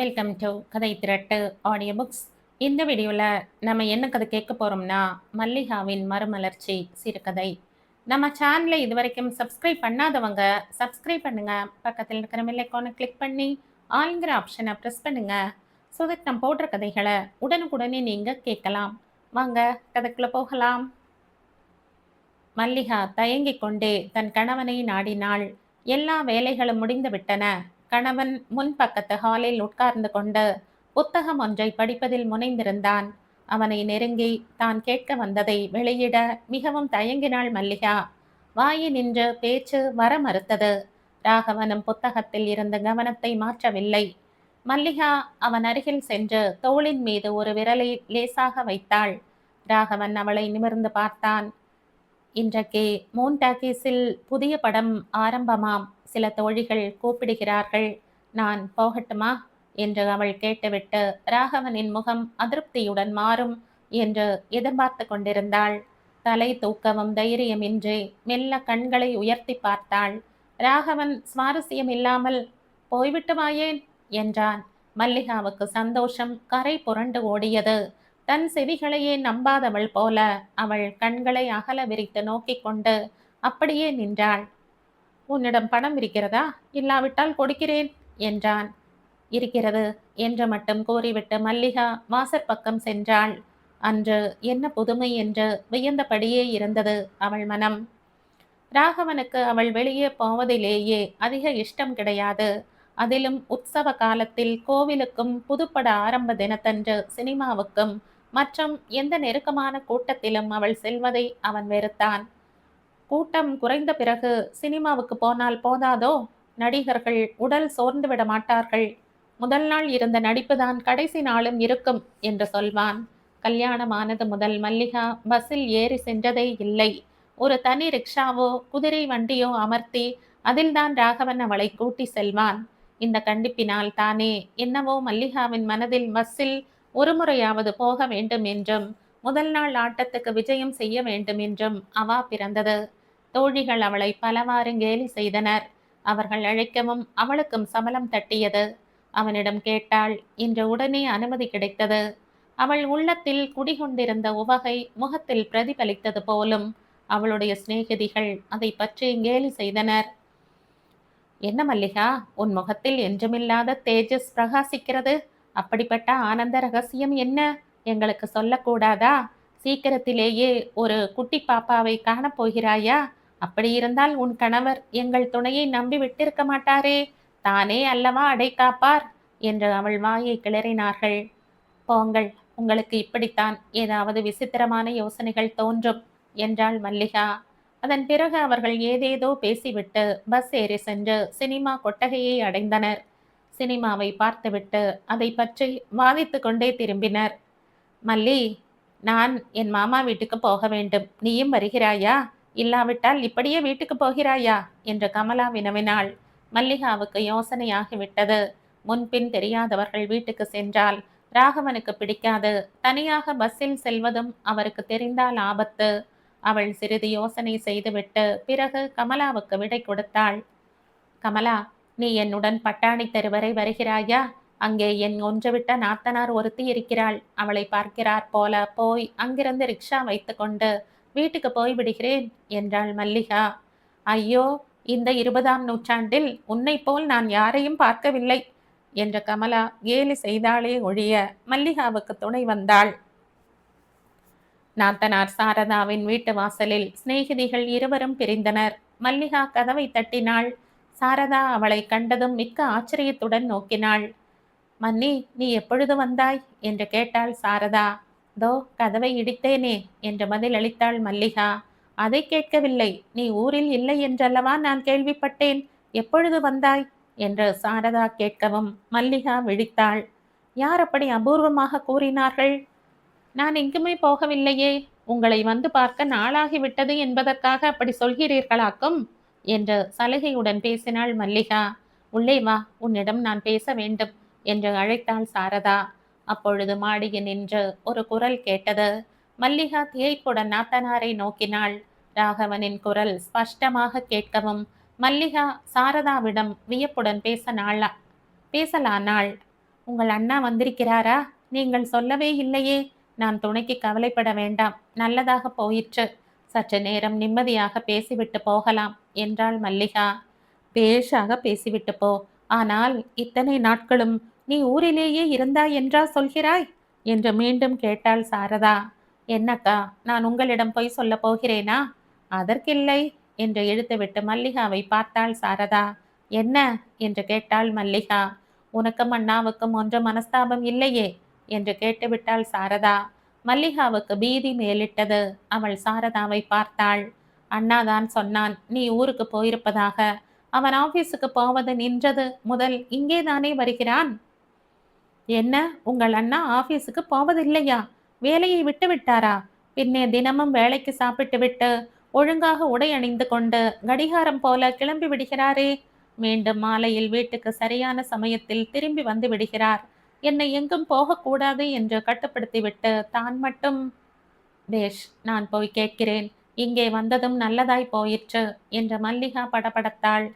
Welcome to கதை திரட்டு audio books. இந்த வீடியோவில் நம்ம என்ன கதை கேட்க போகிறோம்னா, மல்லிகாவின் மறுமலர்ச்சி சிறுகதை. நம்ம சேனலை இது வரைக்கும் சப்ஸ்கிரைப் பண்ணாதவங்க சப்ஸ்கிரைப் பண்ணுங்க. பக்கத்தில் இருக்கிற பெல் ஐகானை கிளிக் பண்ணி ஆல்ங்கிற ஆப்ஷனை ப்ரெஸ் பண்ணுங்க. ஸோ தட் நம்ம போடுற கதைகளை உடனுக்குடனே நீங்கள் கேட்கலாம். வாங்க கதைக்குள்ளே போகலாம். மல்லிகா தயங்கிக் கொண்டே தன் கணவனை நாடினாள். எல்லா வேலைகளும் முடிந்து விட்டன. கணவன் முன்பக்கத்து ஹாலில் உட்கார்ந்து கொண்டு புத்தகம் ஒன்றை படிப்பதில் முனைந்திருந்தான். அவனை நெருங்கி தான் கேட்க வந்ததை வெளியிட மிகவும் தயங்கினாள் மல்லிகா. வாயி நின்று பேச்சு வர மறுத்தது. ராகவனும் புத்தகத்தில் இருந்த கவனத்தை மாற்றவில்லை. மல்லிகா அவன் அருகில் சென்று தோளின் மீது ஒரு விரலை லேசாக வைத்தாள். ராகவன் அவளை நிமிர்ந்து பார்த்தான். இன்றைக்கு மூன் டாக்கீஸில் புதிய படம் ஆரம்பமாம். சில தோழிகள் கூப்பிடுகிறார்கள். நான் போகட்டுமா என்று அவள் கேட்டுவிட்டு ராகவனின் முகம் அதிருப்தியுடன் மாறும் என்று எதிர்பார்த்து கொண்டிருந்தாள். தலை தூக்கவும் தைரியமின்றி மெல்ல கண்களை உயர்த்தி பார்த்தாள். ராகவன் சுவாரஸ்யம் இல்லாமல் போய்விட்டு வாயேன் என்றான். மல்லிகாவுக்கு சந்தோஷம் கரை புரண்டு ஓடியது. தன் செவிகளையே நம்பாதவள் போல அவள் கண்களை அகல விரித்து நோக்கி கொண்டு அப்படியே நின்றாள். உன்னிடம் பணம் இருக்கிறதா? இல்லாவிட்டால் கொடுக்கிறேன் என்றான். இருக்கிறது என்று மட்டும் கூறிவிட்டு மல்லிகா வாசற்பக்கம் சென்றாள். அன்று என்ன புதுமை என்று வியந்தபடியே இருந்தது அவள் மனம். ராகவனுக்கு அவள் வெளியே போவதிலேயே அதிக இஷ்டம் கிடையாது. அதிலும் உற்சவ காலத்தில் கோவிலுக்கும் புதுப்பட ஆரம்ப தினத்தன்று சினிமாவுக்கும் மற்றும் எந்த நெருக்கமான கூட்டத்திலும் அவள் செல்வதை அவன் வெறுத்தான். கூட்டம் குறைந்த பிறகு சினிமாவுக்கு போனால் போதாதோ? நடிகர்கள் உடல் சோர்ந்து விட மாட்டார்கள். முதல் நாள் இருந்த நடிப்புதான் கடைசி நாளும் இருக்கும் என்று சொல்வான். கல்யாணமானது முதல் மல்லிகா பஸ்ஸில் ஏறி சென்றதே இல்லை. ஒரு தனி ரிக்ஷாவோ குதிரை வண்டியோ அமர்த்தி அதில்தான் ராகவன் அவளை கூட்டி செல்வான். இந்த கண்டிப்பினால் தானே என்னவோ மல்லிகாவின் மனதில் பஸ்ஸில் ஒரு முறையாவது போக வேண்டும் என்றும் முதல் நாள் ஆட்டத்துக்கு விஜயம் செய்ய வேண்டும் என்றும் அவா பிறந்தது. தோழிகள் அவளை பலவாறு கேலி செய்தனர். அவர்கள் அழைக்கவும் அவளுக்கும் சபலம் தட்டியது. அவனிடம் கேட்டாள். இன்று உடனே அனுமதி கிடைத்தது. அவள் உள்ளத்தில் குடிகொண்டிருந்த உவகை முகத்தில் பிரதிபலித்தது போலும். அவளுடைய சிநேகிதிகள் அதை பற்றி கேலி செய்தனர். என்ன மல்லிகா, உன் முகத்தில் என்றுமில்லாத தேஜஸ் பிரகாசிக்கிறது. அப்படிப்பட்ட ஆனந்த ரகசியம் என்ன? எங்களுக்கு சொல்லக்கூடாதா? சீக்கிரத்திலேயே ஒரு குட்டி பாப்பாவை காணப்போகிறாயா? அப்படி இருந்தால் உன் கணவர் எங்கள் துணையை நம்பி விட்டிருக்க மாட்டாரே. தானே அல்லவா அடை காப்பார் என்று அவள் வாயை கிளறினார்கள். போங்கள், உங்களுக்கு இப்படித்தான் ஏதாவது விசித்திரமான யோசனைகள் தோன்றும் என்றாள் மல்லிகா. அதன் பிறகு அவர்கள் ஏதேதோ பேசிவிட்டு பஸ் ஏறி சென்று சினிமா கொட்டகையை அடைந்தனர். சினிமாவை பார்த்துவிட்டு அதை பற்றி வாதித்து கொண்டே திரும்பினர். மல்லி, நான் என் மாமா வீட்டுக்கு போக வேண்டும். நீயும் வருகிறாயா? இல்லாவிட்டால் இப்படியே வீட்டுக்கு போகிறாயா என்று கமலா வினவினாள். மல்லிகாவுக்கு யோசனையாகிவிட்டது. முன்பின் தெரியாதவர்கள் வீட்டுக்கு சென்றால் ராகவனுக்கு பிடிக்காது. தனியாக பஸ்ஸில் செல்வதும் அவருக்கு தெரிந்தால் ஆபத்து. அவள் சிறிது யோசனை செய்துவிட்டு பிறகு கமலாவுக்கு விடை கொடுத்தாள். கமலா, நீ என்னுடன் பட்டாணி தெரு வரை வருகிறாயா? அங்கே என் ஒன்றுவிட்ட நாத்தனார் ஒருத்தி இருக்கிறாள். அவளை பார்க்கிறார் போல போய் அங்கிருந்து ரிக்ஷா வைத்து கொண்டு வீட்டுக்கு போய்விடுகிறேன் என்றாள் மல்லிகா. ஐயோ, இந்த 20ஆம் நூற்றாண்டில் உன்னை போல் நான் யாரையும் பார்க்கவில்லை என்ற கமலா கேலி செய்தாளே ஒழிய மல்லிகாவுக்கு துணை வந்தாள். நாத்தனார் சாரதாவின் வீட்டு வாசலில் சிநேகிதிகள் இருவரும் பிரிந்தனர். மல்லிகா கதவை தட்டினாள். சாரதா அவளை கண்டதும் மிக்க ஆச்சரியத்துடன் நோக்கினாள். மன்னி, நீ எப்பொழுது வந்தாய் என்று கேட்டாள் சாரதா. தோ கதவை இடித்தேனே என்று பதில் அளித்தாள் மல்லிகா. அதை கேட்கவில்லை. நீ ஊரில் இல்லை என்றல்லவா நான் கேள்விப்பட்டேன். எப்பொழுது வந்தாய் என்று சாரதா கேட்கவும் மல்லிகா விழித்தாள். யார் அப்படி அபூர்வமாக கூறினார்கள்? நான் எங்குமே போகவில்லையே. உங்களை வந்து பார்க்க நாளாகிவிட்டது என்பதற்காக அப்படி சொல்கிறீர்களாக்கும் என்று சலுகையுடன் பேசினாள் மல்லிகா. உள்ளே வா, உன்னிடம் நான் பேச வேண்டும் என்று அழைத்தாள் சாரதா. அப்பொழுது மாடியில் நின்று ஒரு குரல் கேட்டது. மல்லிகா திகைப்புடன் நாத்தனாரை நோக்கினாள். ராகவனின் குரல் ஸ்பஷ்டமாக கேட்கவும் மல்லிகா சாரதாவிடம் வியப்புடன் பேசலானாள். உங்கள் அண்ணா வந்திருக்கிறாரா? நீங்கள் சொல்லவே இல்லையே. நான் துணைக்கு கவலைப்பட வேண்டாம். நல்லதாக போயிற்று. சற்று நேரம் நிம்மதியாக பேசிவிட்டு போகலாம் என்றாள் மல்லிகா. பேஷாக பேசிவிட்டு போ. ஆனால் இத்தனை நாட்களும் நீ ஊரிலேயே இருந்தாய் என்றா சொல்கிறாய் என்று மீண்டும் கேட்டாள் சாரதா. என்னக்கா, நான் உங்களிடம் பொய் சொல்லப் போகிறேனா? அதற்கில்லை என்று இழுத்துவிட்டு மல்லிகாவை பார்த்தாள் சாரதா. என்ன என்று கேட்டாள் மல்லிகா. உனக்கும் அண்ணாவுக்கும் ஒன்றும் மனஸ்தாபம் இல்லையே என்று கேட்டுவிட்டாள் சாரதா. மல்லிகாவுக்கு பீதி மேலிட்டது. அவள் சாரதாவை பார்த்தாள். அண்ணாதான் சொன்னான் நீ ஊருக்கு போயிருப்பதாக. அவன் ஆபீஸுக்கு போவது நின்றது முதல் இங்கேதானே வருகிறான். என்ன, உங்கள் அண்ணா ஆபீஸுக்கு போவதில்லையா? வேலையை விட்டு விட்டாரா? பின்னே தினமும் வேலைக்கு சாப்பிட்டு விட்டு ஒழுங்காக உடை அணிந்து கொண்டு கடிகாரம் போல கிளம்பி விடுகிறாரே. மீண்டும் மாலையில் வீட்டுக்கு சரியான சமயத்தில் திரும்பி வந்து விடுகிறார். என்னை எங்கும் போகக்கூடாது என்று கட்டுப்படுத்திவிட்டு தான் மட்டும். பேஷ், நான் போய் கேட்கிறேன். இங்கே வந்ததும் நல்லதாய் போயிற்று என்று மல்லிகா படபடத்தாள்.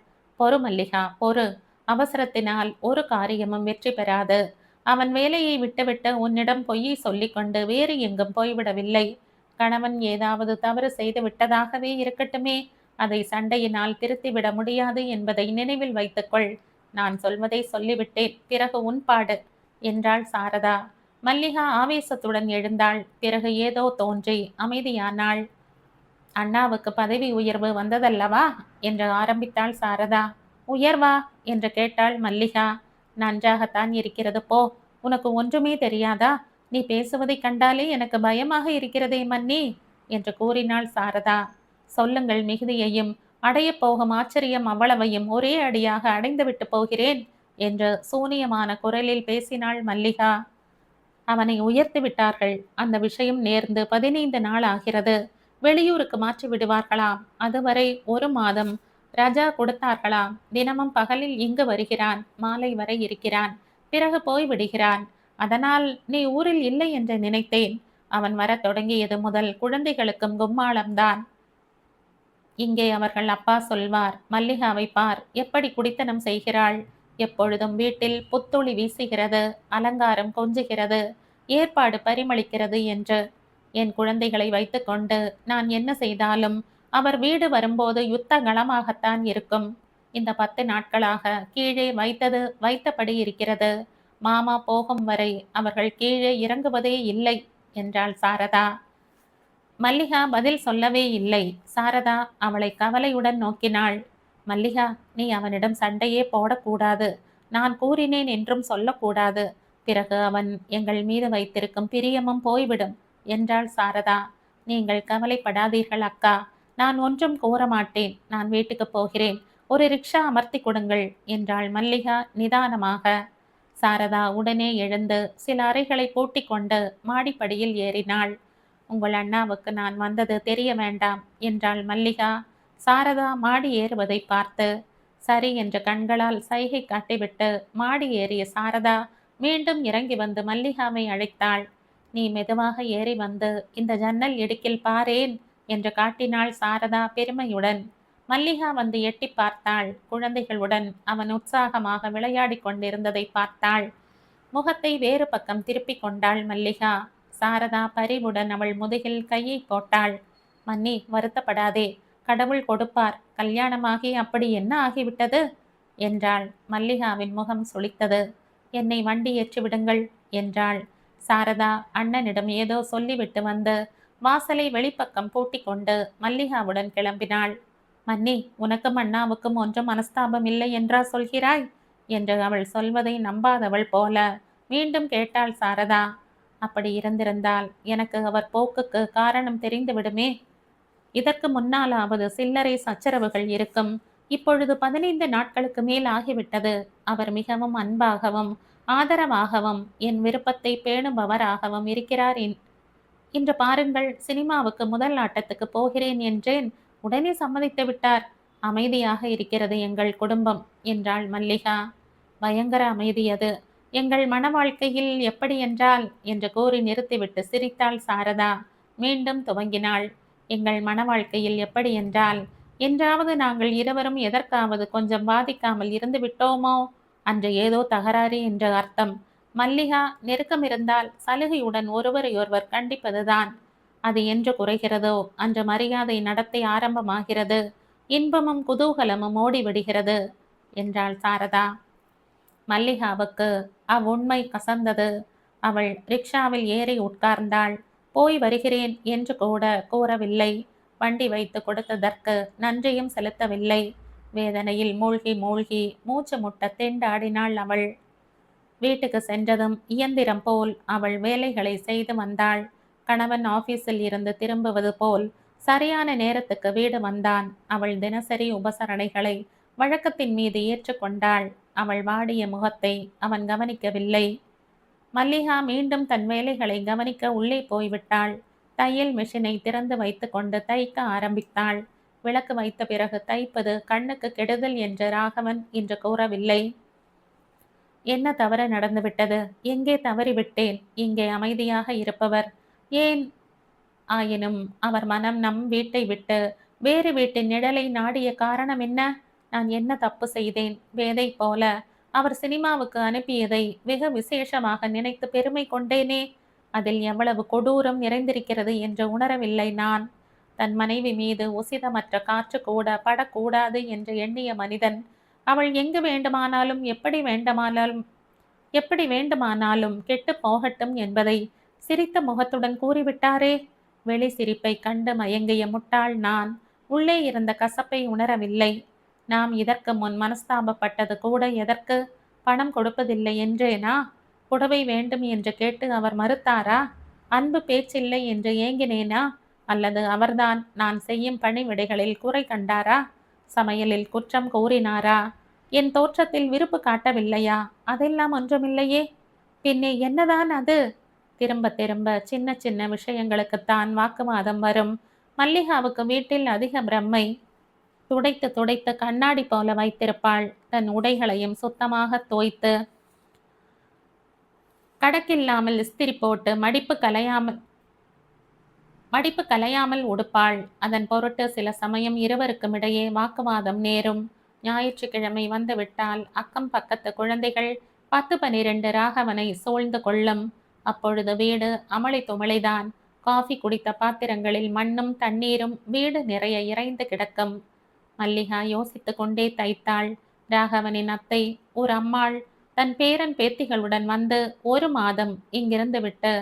பொறு மல்லிகா, பொறு. அவசரத்தினால் ஒரு காரியமும் வெற்றி பெறாது. அவன் வேலையை விட்டுவிட்டு உன்னிடம் பொய்யை சொல்லிக்கொண்டு வேறு எங்கும் போய்விடவில்லை. கணவன் ஏதாவது தவறு செய்து விட்டதாகவே இருக்கட்டுமே, அதை சண்டையினால் திருத்திவிட முடியாது என்பதை நினைவில் வைத்துக்கொள். நான் சொல்வதை சொல்லிவிட்டேன், பிறகு உன் பாடு என்றாள் சாரதா. மல்லிகா ஆவேசத்துடன் எழுந்தாள். பிறகு ஏதோ தோன்றி அமைதியானாள். அண்ணாவுக்கு பதவி உயர்வு வந்ததல்லவா என்று ஆரம்பித்தாள் சாரதா. உயர்வா என்று கேட்டாள் மல்லிகா. நன்றாகத்தான் இருக்கிறது போ. உனக்கு ஒன்றுமே தெரியாதா? நீ பேசுவதை கண்டாலே எனக்கு பயமாக இருக்கிறதே மன்னி என்று கூறினாள் சாரதா. சொல்லுங்கள் மிகுதியையும் அடையப் போகும் ஆச்சரியம் அவ்வளவையும் ஒரே அடியாக அடைந்துவிட்டு போகிறேன் என்று சூனியமான குரலில் பேசினாள் மல்லிகா. அவனை உயர்த்தி விட்டார்கள். அந்த விஷயம் நேர்ந்து 15 நாள் ஆகிறது. வெளியூருக்கு மாற்றி விடுவார்களாம். அதுவரை 1 மாதம் ரஜா கொடுத்தார்களாம். தினமும் பகலில் இங்கு வருகிறான், மாலை வரை இருக்கிறான், பிறகு போய் விடுகிறான். அதனால் நீ ஊரில் இல்லை என்று நினைத்தேன். அவன் வரத் தொடங்கியது முதல் குழந்தைகளுக்கும் கும்மாளம்தான். இங்கே அவர்கள் அப்பா சொல்வார், மல்லிகாவை பார், எப்படி குடித்தனம் செய்கிறாள். எப்பொழுதும் வீட்டில் புத்துளி வீசுகிறது, அலங்காரம் கொஞ்சுகிறது, ஏற்பாடு பரிமளிக்கிறது என்று. என் குழந்தைகளை வைத்துக்கொண்டு நான் என்ன செய்தாலும் அவர் வீடு வரும்போது யுத்த களமாகத்தான் இருக்கும். இந்த 10 நாட்களாக கீழே வைத்தது வைத்தபடி இருக்கிறது. மாமா போகும் வரை அவர்கள் கீழே இறங்குவதே இல்லை என்றாள் சாரதா. மல்லிகா பதில் சொல்லவே இல்லை. சாரதா அவளை கவலையுடன் நோக்கினாள். மல்லிகா, நீ அவனிடம் சண்டையே போடக்கூடாது. நான் கூறினேன் என்றும் சொல்லக்கூடாது. பிறகு அவன் எங்கள் மீது வைத்திருக்கும் பிரியமும் போய்விடும் என்றாள் சாரதா. நீங்கள் கவலைப்படாதீர்கள் அக்கா. நான் ஒன்றும் கூற மாட்டேன். நான் வீட்டுக்கு போகிறேன். ஒரு ரிக்ஷா அமர்த்தி கொடுங்கள் என்றாள் மல்லிகா நிதானமாக. சாரதா உடனே எழுந்து சில அறைகளை பூட்டிக் கொண்டு மாடிப்படியில் ஏறினாள். உங்கள் அண்ணாவுக்கு நான் வந்தது தெரிய வேண்டாம் என்றாள் மல்லிகா. சாரதா மாடி ஏறுவதை பார்த்து சரி என்ற கண்களால் சைகை காட்டிவிட்டு மாடி ஏறிய சாரதா மீண்டும் இறங்கி வந்து மல்லிகாவை அழைத்தாள். நீ மெதுவாக ஏறி வந்து இந்த ஜன்னல் இடுக்கில் பாரேன் என்று காட்டினாள் சாரதா பெருமையுடன். மல்லிகா வந்து எட்டி பார்த்தாள். குழந்தைகளுடன் அவன் உற்சாகமாக விளையாடி கொண்டிருந்ததை பார்த்தாள். முகத்தை வேறு பக்கம் திருப்பிக் கொண்டாள் மல்லிகா. சாரதா பரிவுடன் அவள் முதுகில் கையை போட்டாள். மன்னி, வருத்தப்படாதே. கடவுள் கொடுப்பார். கல்யாணமாகி அப்படி என்ன ஆகிவிட்டது என்றாள். மல்லிகாவின் முகம் சுளித்தது. என்னை வண்டி ஏற்றி விடுங்கள் என்றாள். சாரதா அண்ணனிடம் ஏதோ சொல்லிவிட்டு வந்து வாசலை வெளிப்பக்கம் பூட்டிக் கொண்டு மல்லிகாவுடன் கிளம்பினாள். மன்னி, உனக்கும் அண்ணாவுக்கும் ஒன்றும் மனஸ்தாபம் இல்லை என்றா சொல்கிறாய் என்று அவள் சொல்வதை நம்பாதவள் போல மீண்டும் கேட்டாள் சாரதா. அப்படி இருந்திருந்தால் எனக்கு அவர் போக்குக்கு காரணம் தெரிந்துவிடுமே. இதற்கு முன்னாலாவது சில்லறை சச்சரவுகள் இருக்கும். இப்பொழுது 15 நாட்களுக்கு மேல் ஆகிவிட்டது. அவர் மிகவும் அன்பாகவும் ஆதரவாகவும் என் விருப்பத்தை பேணுபவராகவும் இருக்கிறார். இன்று பாருங்கள், சினிமாவுக்கு முதல் ஆட்டத்துக்கு போகிறேன் என்றேன். உடனே சம்மதித்து விட்டார். அமைதியாக இருக்கிறது எங்கள் குடும்பம் என்றாள் மல்லிகா. பயங்கர அமைதி அது. எங்கள் மன வாழ்க்கையில் எப்படி என்றால் என்று கூறி நிறுத்திவிட்டு சிரித்தாள் சாரதா. மீண்டும் துவங்கினாள். எங்கள் மன வாழ்க்கையில் எப்படி என்றால், என்றாவது நாங்கள் இருவரும் எதற்காவது கொஞ்சம் பாதிக்காமல் இருந்து விட்டோமோ, அன்று ஏதோ தகராறு என்று அர்த்தம். மல்லிகா நெருக்கம் இருந்தால் சலுகையுடன் ஒருவரையொருவர் கண்டிப்பதுதான். அது என்று குறைகிறதோ அன்று மரியாதை நடத்தை ஆரம்பமாகிறது. இன்பமும் குதூகலமும் ஓடிவிடுகிறது என்றாள் சாரதா. மல்லிகாவுக்கு அவ்வுண்மை கசந்தது. அவள் ரிக்ஷாவில் ஏறி உட்கார்ந்தாள். போய் வருகிறேன் என்று கூட கூறவில்லை. வண்டி வைத்து கொடுத்ததற்கு நன்றியும் செலுத்தவில்லை. வேதனையில் மூழ்கி மூழ்கி மூச்சு முட்ட திண்டாடினாள் அவள். வீட்டுக்கு சென்றதும் இயந்திரம் போல் அவள் வேலைகளை செய்து வந்தாள். கணவன் ஆபீஸில் இருந்து திரும்புவது போல் சரியான நேரத்துக்கு வீடு வந்தான். அவள் தினசரி உபசரணைகளை வழக்கத்தின் மீது ஏற்றுக்கொண்டாள். அவள் வாடிய முகத்தை அவன் கவனிக்கவில்லை. மல்லிகா மீண்டும் தன் வேலைகளை கவனிக்க உள்ளே போய்விட்டாள். தையல் மிஷினை திறந்து வைத்து கொண்டு தைக்க ஆரம்பித்தாள். விளக்கு வைத்த பிறகு தைப்பது கண்ணுக்கு கெடுதல் என்று ராகவன் இன்று கூறவில்லை. என்ன தவறு நடந்துவிட்டது? எங்கே தவறிவிட்டேன்? இங்கே அமைதியாக இருப்பவர் ஏன்? ஆயினும் அவர் மனம் நம் வீட்டை விட்டு வேறு வீட்டின் நிழலை நாடிய காரணம் என்ன? நான் என்ன தப்பு செய்தேன்? வேதை போல அவர் சினிமாவுக்கு அனுப்பியதை வெகு விசேஷமாக நினைத்து பெருமை கொண்டேனே. அதில் எவ்வளவு கொடூரம் நிறைந்திருக்கிறது என்று உணரவில்லை நான். தன் மனைவி மீது உசிதமற்ற காற்று கூட படக்கூடாது என்று எண்ணிய மனிதன் அவள் எங்கு வேண்டுமானாலும் எப்படி வேண்டுமானாலும் கெட்டு போகட்டும் என்பதை சிரித்த முகத்துடன் கூறிவிட்டாரே. வெளி சிரிப்பை கண்டு மயங்கிய முட்டாள் நான் உள்ளே இருந்த கசப்பை உணரவில்லை. நாம் இதற்கு முன் மனஸ்தாபப்பட்டது கூட எதற்கு? பணம் கொடுப்பதில்லை என்றேனா? புடவை வேண்டும் என்று கேட்டு அவர் மறுத்தாரா? அன்பு பேச்சில்லை என்று ஏங்கினேனா? அல்லது அவர்தான் நான் செய்யும் பணிவிடைகளில் குறை கண்டாரா? சமையலில் குற்றம் கூறினாரா? என் தோற்றத்தில் விருப்பு காட்டவில்லையா? அதெல்லாம் ஒன்றுமில்லையே. பின்னே என்னதான் அது? திரும்ப திரும்ப சின்ன சின்ன விஷயங்களுக்குத்தான் வாக்குவாதம் வரும். மல்லிகாவுக்கு வீட்டில் அதிக பிரம்மை. துடைத்து துடைத்து கண்ணாடி போல வைத்திருப்பாள். தன் உடைகளையும் சுத்தமாக தோய்த்து கடக்கில்லாமல் இஸ்திரி போட்டு மடிப்பு கலையாமல் உடுப்பாள். அதன் பொருட்டு சில சமயம் இருவருக்கும் இடையே வாக்குவாதம் நேரும். ஞாயிற்றுக்கிழமை வந்துவிட்டால் அக்கம் பக்கத்து குழந்தைகள் 10-12 ராகவனை சூழ்ந்து கொள்ளும். அப்பொழுது வீடு அமளி துமளிதான். காஃபி குடித்த பாத்திரங்களில் மண்ணும் தண்ணீரும் வீடு நிறைய இறைந்து கிடக்கும். மல்லிகா யோசித்து கொண்டே தைத்தாள். ராகவனின் அத்தை ஒரு அம்மாள் தன் பேரன் பேத்திகளுடன் வந்து 1 மாதம் இங்கிருந்து விட்டு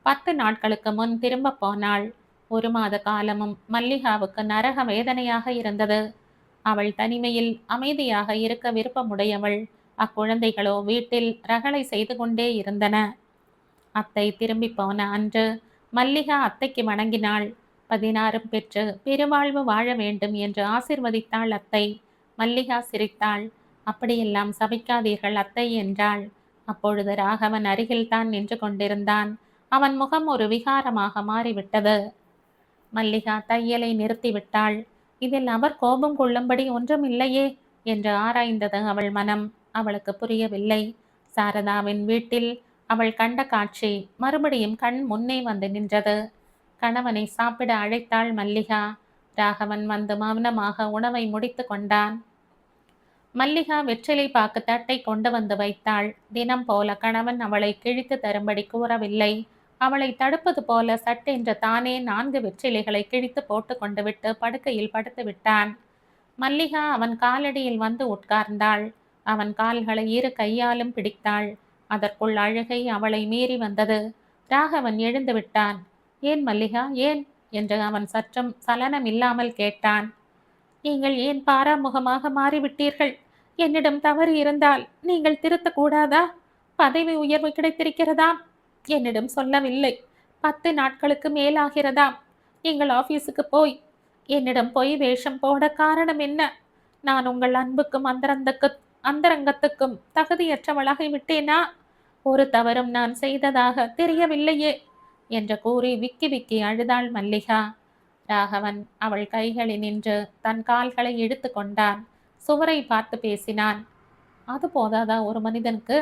10 நாட்களுக்கு முன் திரும்ப போனாள். 1 மாத காலமும் மல்லிகாவுக்கு நரக வேதனையாக இருந்தது. அவள் தனிமையில் அமைதியாக இருக்க விருப்பமுடையவள். அக்குழந்தைகளோ வீட்டில் ரகளை செய்து கொண்டே இருந்தன. அத்தை திரும்பி போன அன்று மல்லிகா அத்தைக்கு வணங்கினாள். 16 பெற்று பெருவாழ்வு வாழ வேண்டும் என்று ஆசிர்வதித்தாள் அத்தை. மல்லிகா சிரித்தாள். அப்படியெல்லாம் சபிக்காதீர்கள் அத்தை என்றாள். அப்பொழுது ராகவன் அருகில்தான் நின்று கொண்டிருந்தான். அவன் முகம் ஒரு விகாரமாக மாறிவிட்டது. மல்லிகா தையலை நிறுத்திவிட்டாள். இதில் அவர் கோபம் கொள்ளும்படி ஒன்றும் இல்லையே என்று ஆராய்ந்தது அவள் மனம். அவளுக்கு புரியவில்லை. சாரதாவின் வீட்டில் அவள் கண்ட காட்சி மறுபடியும் கண் முன்னே வந்து நின்றது. கணவனை சாப்பிட அழைத்தாள் மல்லிகா. ராகவன் வந்து மௌனமாக உணவை முடித்து கொண்டான். மல்லிகா வெற்றிலை பாக்கு தட்டை கொண்டு வந்து வைத்தாள். தினம் போல கணவன் அவளை கிழித்து தரும்படி கூறவில்லை. அவளை தடுப்பது போல சட்டென்று தானே 4 வெற்றிலைகளை கிழித்து போட்டு கொண்டு விட்டு படுக்கையில் படுத்து விட்டான். மல்லிகா அவன் காலடியில் வந்து உட்கார்ந்தாள். அவன் கால்களை 2 கையாலும் பிடித்தாள். அதற்குள் அழுகை அவளை மீறி வந்தது. ராகவன் எழுந்து விட்டான். ஏன் மல்லிகா, ஏன் என்று அவன் சற்றும் சலனம் இல்லாமல் கேட்டான். நீங்கள் ஏன் பாராமுகமாக மாறிவிட்டீர்கள்? என்னிடம் தவறு இருந்தால் நீங்கள் திருத்தக்கூடாதா? பதவி உயர்வு கிடைத்திருக்கிறதாம், என்னிடம் சொல்லவில்லை. 10 நாட்களுக்கு மேலாகிறதாம். நீங்கள் ஆபீஸுக்கு போய் என்னிடம் பொய் வேஷம் போட காரணம் என்ன? நான் உங்கள் அன்புக்கும் அந்தரங்கத்துக்கும் தகுதியற்றவளாகி விட்டேனா? ஒரு தவறும் நான் செய்ததாக தெரியவில்லையே என்று கூறி விக்கி விக்கி அழுதாள் மல்லிகா. ராகவன் அவள் கைகளில் நின்று தன் கால்களை இழுத்து கொண்டான். சுவரை பார்த்து பேசினான். அது போதாதா ஒரு மனிதனுக்கு?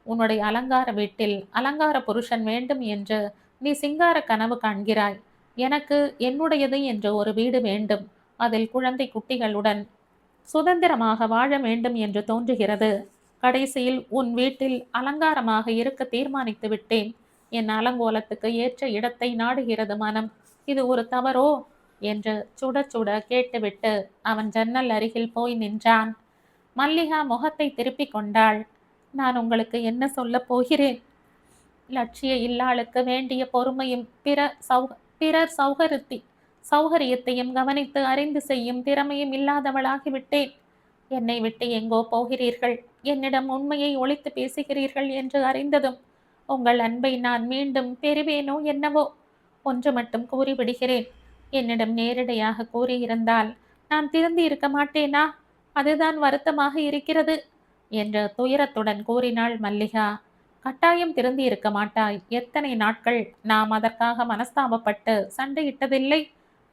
உன்னுடைய அலங்கார வீட்டில் அலங்கார புருஷன் வேண்டும் என்று நீ சிங்கார கனவு காண்கிறாய். எனக்கு என்னுடையது என்று ஒரு வீடு வேண்டும். அதில் குழந்தை குட்டிகளுடன் சுதந்திரமாக வாழ வேண்டும் என்று தோன்றுகிறது. கடைசியில் உன் வீட்டில் அலங்காரமாக இருக்க தீர்மானித்து விட்டேன். என் அலங்கோலத்துக்கு ஏற்ற இடத்தை நாடுகிறது மனம். இது ஒரு தவறோ என்று சுட சுட கேட்டுவிட்டு அவன் ஜன்னல் அருகில் போய் நின்றான். மல்லிகா முகத்தை திருப்பிக் கொண்டாள். நான் உங்களுக்கு என்ன சொல்லப் போகிறேன்? லட்சிய இல்லாளுக்கு வேண்டிய பொறுமையும் பிறர் சௌகரியத்தையும் கவனித்து அறிந்து செய்யும் திறமையும் இல்லாதவளாகிவிட்டேன். என்னை விட்டு எங்கோ போகிறீர்கள், என்னிடம் உண்மையை ஒளித்து பேசுகிறீர்கள் என்று அறிந்ததும் உங்கள் அன்பை நான் மீண்டும் பெறுவேனோ என்னவோ. ஒன்று மட்டும் கூறிவிடுகிறேன். என்னிடம் நேரடியாக கூறியிருந்தால் நான் திருந்தி இருக்க மாட்டேனா? அதுதான் வருத்தமாக இருக்கிறது என்று துயரத்துடன் கூறினாள் மல்லிகா. கட்டாயம் திருந்தி இருக்க மாட்டாய். எத்தனை நாட்கள் நாம் அதற்காக மனஸ்தாபப்பட்டு சண்டையிட்டதில்லை?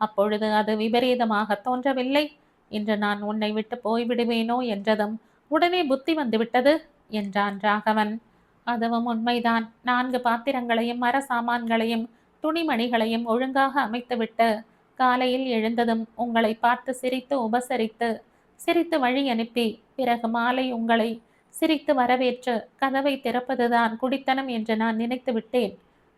அப்பொழுது அது விபரீதமாக தோன்றவில்லை. இன்று நான் உன்னை விட்டு போய்விடுவேனோ என்றதும் உடனே புத்தி வந்துவிட்டது என்றான் ராகவன். அதுவும் உண்மைதான். 4 பாத்திரங்களையும் மர சாமான்களையும் துணிமணிகளையும் ஒழுங்காக அமைத்துவிட்டு காலையில் எழுந்ததும் உங்களை பார்த்து சிரித்து உபசரித்து சிரித்து வழி அனுப்பி பிறகு மாலை உங்களை சிரித்து வரவேற்று கதவை திறப்பதுதான் குடித்தனம் என்று நான் நினைத்து விட்டேன்.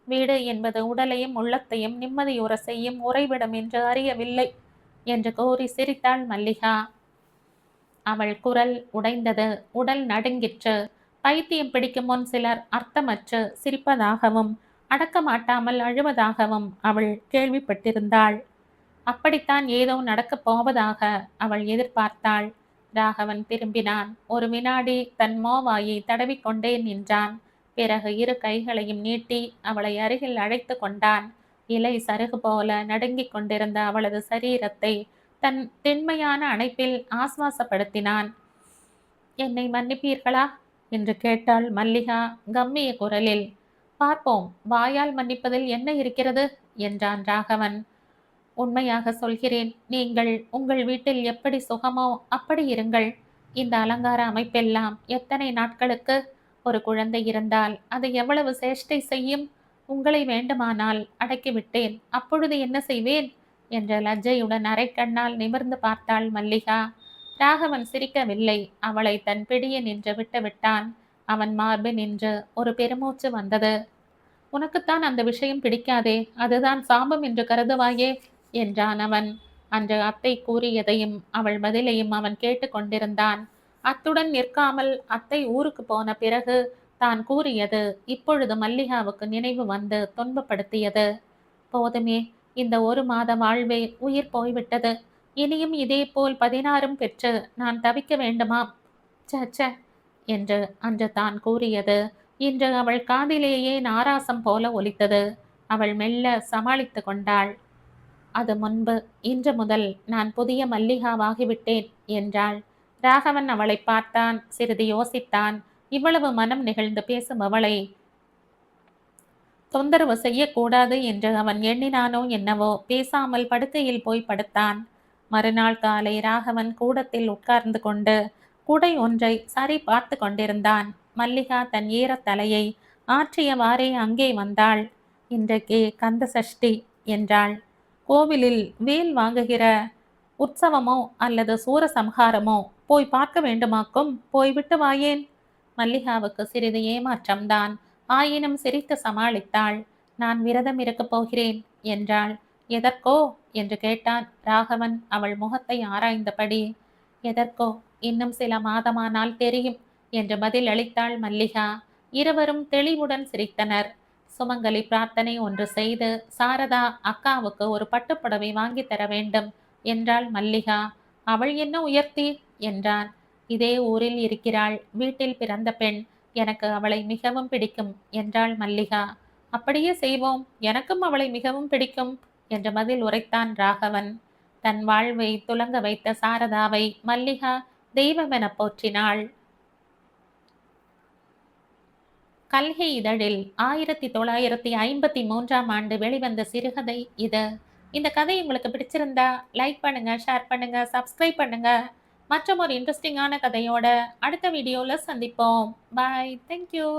வீடு என்பது உடலையும் உள்ளத்தையும் நிம்மதியுற செய்யும் உறைவிடம் என்று அறியவில்லை என்று கூறி சிரித்தாள் மல்லிகா. அவள் குரல் உடைந்தது. உடல் நடுங்கிற்று. பைத்தியம் பிடிக்கும் முன் சிலர் அர்த்தமற்று சிரிப்பதாகவும் அடக்க மாட்டாமல் அழுவதாகவும் அவள் கேள்விப்பட்டிருந்தாள். அப்படித்தான் ஏதோ நடக்கப் போவதாக அவள் எதிர்பார்த்தாள். ராகவன் திரும்பினான். ஒரு வினாடி தன் மோவாயை தடவிக்கொண்டே நின்றான். பிறகு 2 கைகளையும் நீட்டி அவளை அருகில் அழைத்து கொண்டான். இலை சருகு போல நடுங்கிக் கொண்டிருந்த அவளது சரீரத்தை தன் திண்மையான அணைப்பில் ஆஸ்வாசப்படுத்தினான். என்னை மன்னிப்பீர்களா என்று கேட்டாள் மல்லிகா கம்மிய குரலில். பார்ப்போம், வாயால் மன்னிப்பதில் என்ன இருக்கிறது என்றான் ராகவன். உண்மையாக சொல்கிறேன். நீங்கள் உங்கள் வீட்டில் எப்படி சுகமோ அப்படி இருங்கள். இந்த அலங்கார அமைப்பெல்லாம் எத்தனை நாட்களுக்கு? ஒரு குழந்தை இருந்தால் அது எவ்வளவு சேஷ்டை செய்யும்? உங்களை வேண்டுமானால் அடக்கிவிட்டேன். அப்பொழுது என்ன செய்வேன் என்ற லஜ்ஜையுடன் அரைக்கண்ணால் நிமிர்ந்து பார்த்தாள் மல்லிகா. ராகவன் சிரிக்கவில்லை. அவளை தன் பிடிய நின்று விட்டு விட்டான். அவன் மார்பு நின்று ஒரு பெருமூச்சு வந்தது. உனக்குத்தான் அந்த விஷயம் பிடிக்காதே, அதுதான் சாபம் என்று கருதுவாயே என்றான் அவன். அன்று அத்தை கூறியதையும் அவள் பதிலையும் அவன் கேட்டு கொண்டிருந்தான். அத்துடன் நிற்காமல் அத்தை ஊருக்கு போன பிறகு தான் கூறியது இப்பொழுது மல்லிகாவுக்கு நினைவு வந்து துன்பப்படுத்தியது. போதுமே, இந்த 1 மாத வாழ்வே உயிர் போய்விட்டது. இனியும் இதே போல் 16 பெற்று நான் தவிக்க வேண்டுமாம்? சச்ச என்று அன்று தான் கூறியது இன்று அவள் காதிலேயே நாராசம் போல ஒலித்தது. அவள் மெல்ல சமாளித்து கொண்டாள். அது முன்பு. இன்று முதல் நான் புதிய மல்லிகாவாகிவிட்டேன் என்றாள். ராகவன் அவளை பார்த்தான். சிறிது யோசித்தான். இவ்வளவு மனம் நெகிழ்ந்து பேசும் அவளை தொந்தரவு செய்யக்கூடாது என்று அவன் எண்ணினானோ என்னவோ. பேசாமல் படுக்கையில் போய் படுத்தான். மறுநாள் காலை ராகவன் கூடத்தில் உட்கார்ந்து கொண்டு குடை ஒன்றை சரி பார்த்து கொண்டிருந்தான். மல்லிகா தன் ஈரத் தலையை ஆற்றியவாறே அங்கே வந்தாள். இன்றைக்கு கந்த சஷ்டி என்றாள். கோவிலில் வேல் வாங்குகிற உற்சவமோ அல்லது சூரசம்ஹாரமோ போய் பார்க்க வேண்டுமாக்கும்? போய்விட்டு வாயேன். மல்லிகாவுக்கு சிறிது ஏமாற்றம்தான். ஆயினும் சிரித்து சமாளித்தாள். நான் விரதம் இருக்கப் போகிறேன் என்றாள். எதற்கோ என்று கேட்டான் ராகவன் அவள் முகத்தை ஆராய்ந்தபடி. எதற்கோ இன்னும் சில மாதமானால் தெரியும் என்று பதில் அளித்தாள் மல்லிகா. இருவரும் தெளிவுடன் சிரித்தனர். சுமங்கலி பிரார்த்தனை ஒன்று செய்து சாரதா அக்காவுக்கு ஒரு பட்டுப்புடவை வாங்கி தர வேண்டும் என்றாள் மல்லிகா. அவள் என்ன உயர்த்தி என்றான். இதே ஊரில் இருக்கிறாள், வீட்டில் பிறந்த பெண். எனக்கு அவளை மிகவும் பிடிக்கும் என்றாள் மல்லிகா. அப்படியே செய்வோம், எனக்கும் அவளை மிகவும் பிடிக்கும் என்று பதில் உரைத்தான் ராகவன். தன் வாழ்வை துலங்க வைத்த சாரதாவை மல்லிகா தெய்வமென போற்றினாள். கல்கி இதழில் 1953ஆம் ஆண்டு வெளிவந்த சிறுகதை இது. இந்த கதை உங்களுக்கு பிடிச்சிருந்தா லைக் பண்ணுங்க, ஷேர் பண்ணுங்க, சப்ஸ்கிரைப் பண்ணுங்க. மற்றும் ஒரு இன்ட்ரெஸ்டிங்கான கதையோட அடுத்த வீடியோவில் சந்திப்போம். பாய். தேங்க்யூ.